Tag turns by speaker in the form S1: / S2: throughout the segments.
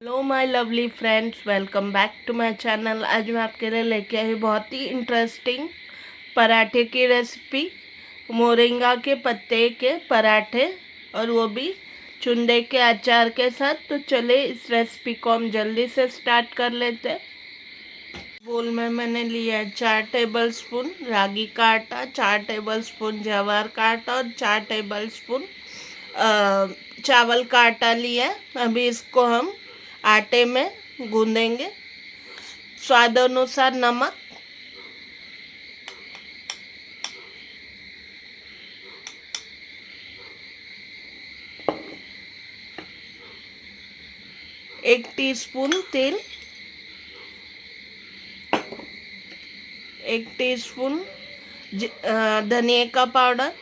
S1: Hello my lovely friends, welcome back to my channel. आज मैं आपके लिए लेके आई बहुत ही इंटरेस्टिंग पराठे की रेसिपी। मोरिंगा के पत्ते के पराठे, और वो भी चुंदे के अचार के साथ। तो चले इस रेसिपी को हम जल्दी से स्टार्ट कर लेते हैं। बोल में मैंने लिया है 4 टेबलस्पून रागी का आटा, 4 टेबलस्पून ज्वार का आटा और 4 टेबलस्पून चावल का आटा लिया है। अभी इसको हम आटे में गूंदेंगे। स्वाद अनुसार नमक, एक टीस्पून तेल, एक टीस्पून धनिया का पाउडर,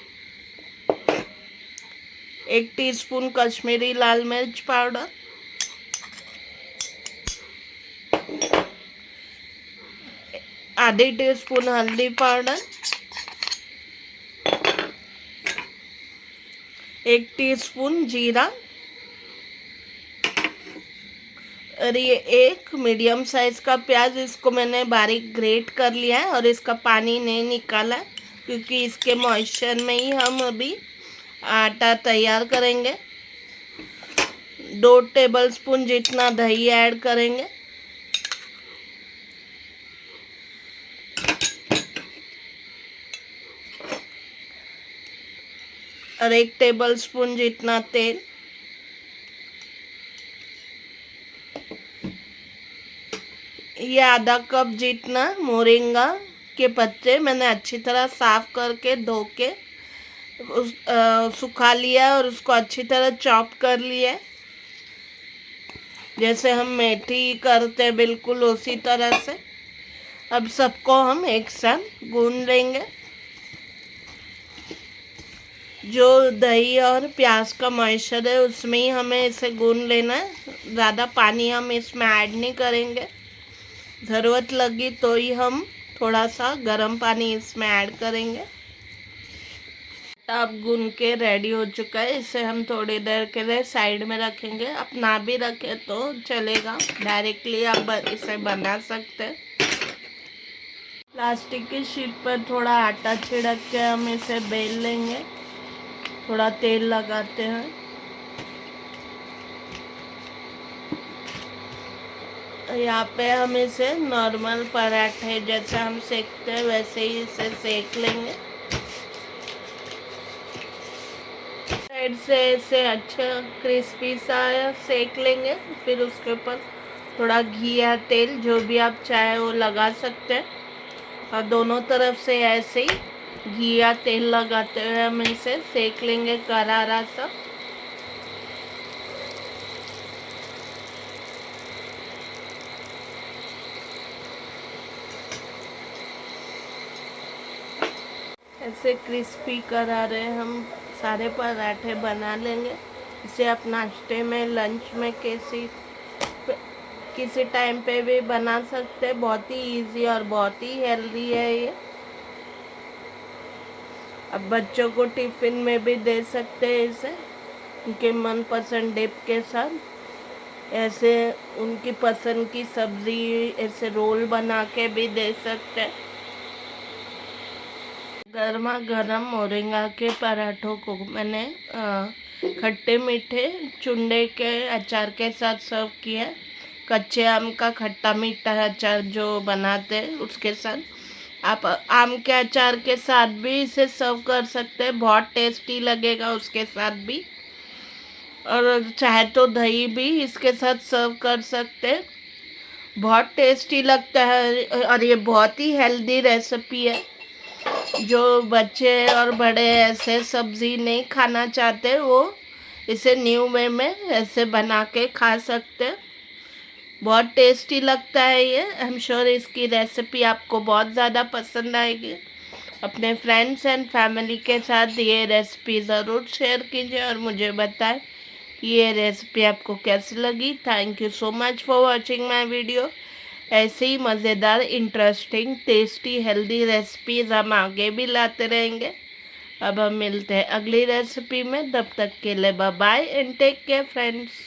S1: एक टीस्पून कश्मीरी लाल मिर्च पाउडर, आधी टीस्पून हल्दी पाउडर, एक टीस्पून जीरा, और ये एक मीडियम साइज का प्याज, इसको मैंने बारीक ग्रेट कर लिया है और इसका पानी नहीं निकाला है, क्योंकि इसके मॉइस्चर में ही हम अभी आटा तैयार करेंगे। 2 टेबलस्पून जितना दही ऐड करेंगे, और 1 टेबलस्पून जितना तेल। ये आधा कप जितना मोरिंगा के पत्ते मैंने अच्छी तरह साफ करके धो के सुखा लिया और उसको अच्छी तरह चॉप कर लिया। जैसे हम मेथी करते बिल्कुल उसी तरह से। अब सबको हम एक साथ गूंद लेंगे। जो दही और प्याज का मॉइस्चर है उसमें ही हमें इसे गूंद लेना है। ज़्यादा पानी हम इसमें ऐड नहीं करेंगे। ज़रूरत लगी तो ही हम थोड़ा सा गर्म पानी इसमें ऐड करेंगे। अब गूंद के रेडी हो चुका है। इसे हम थोड़ी देर के लिए साइड में रखेंगे। आप ना भी रखें तो चलेगा, डायरेक्टली आप इसे बना सकते हैं। प्लास्टिक की शीट पर थोड़ा आटा छिड़क के हम इसे बेल लेंगे। थोड़ा तेल लगाते हैं। यहाँ पे हम इसे नॉर्मल पराठे जैसे हम सेकते हैं वैसे ही इसे सेक लेंगे। साइड से इसे अच्छा क्रिस्पी सा सेक लेंगे। फिर उसके ऊपर थोड़ा घी या तेल, जो भी आप चाहे वो लगा सकते हैं, और दोनों तरफ से ऐसे ही घी या तेल लगाते हुए हम इसे सेक लेंगे करारा सा। ऐसे क्रिस्पी करारे हम सारे पराठे बना लेंगे। इसे आप नाश्ते में, लंच में, किसी टाइम पे भी बना सकते हैं। बहुत ही इजी और बहुत ही हेल्दी है ये। अब बच्चों को टिफ़िन में भी दे सकते हैं इसे, उनके मनपसंद डिप के साथ। ऐसे उनकी पसंद की सब्ज़ी ऐसे रोल बना के भी दे सकते हैं। गर्मा गर्म मोरिंगा के पराठों को मैंने खट्टे मीठे चुंडे के अचार के साथ सर्व किया। कच्चे आम का खट्टा मीठा अचार जो बनाते हैं उसके साथ। आप आम के अचार के साथ भी इसे सर्व कर सकते हैं, बहुत टेस्टी लगेगा उसके साथ भी। और चाहे तो दही भी इसके साथ सर्व कर सकते हैं, बहुत टेस्टी लगता है। और ये बहुत ही हेल्दी रेसिपी है। जो बच्चे और बड़े ऐसे सब्ज़ी नहीं खाना चाहते, वो इसे न्यू वे में ऐसे बना के खा सकते हैं। बहुत टेस्टी लगता है ये। आई एम श्योर इसकी रेसिपी आपको बहुत ज़्यादा पसंद आएगी। अपने फ्रेंड्स एंड फैमिली के साथ ये रेसिपी ज़रूर शेयर कीजिए और मुझे बताएं कि ये रेसिपी आपको कैसी लगी। Thank you so much for watching my video. ऐसे ही मज़ेदार, इंटरेस्टिंग, टेस्टी, हेल्दी रेसिपीज़ हम आगे भी लाते रहेंगे। अब हम मिलते हैं अगली रेसिपी में। तब तक के लिए bye bye and take care friends.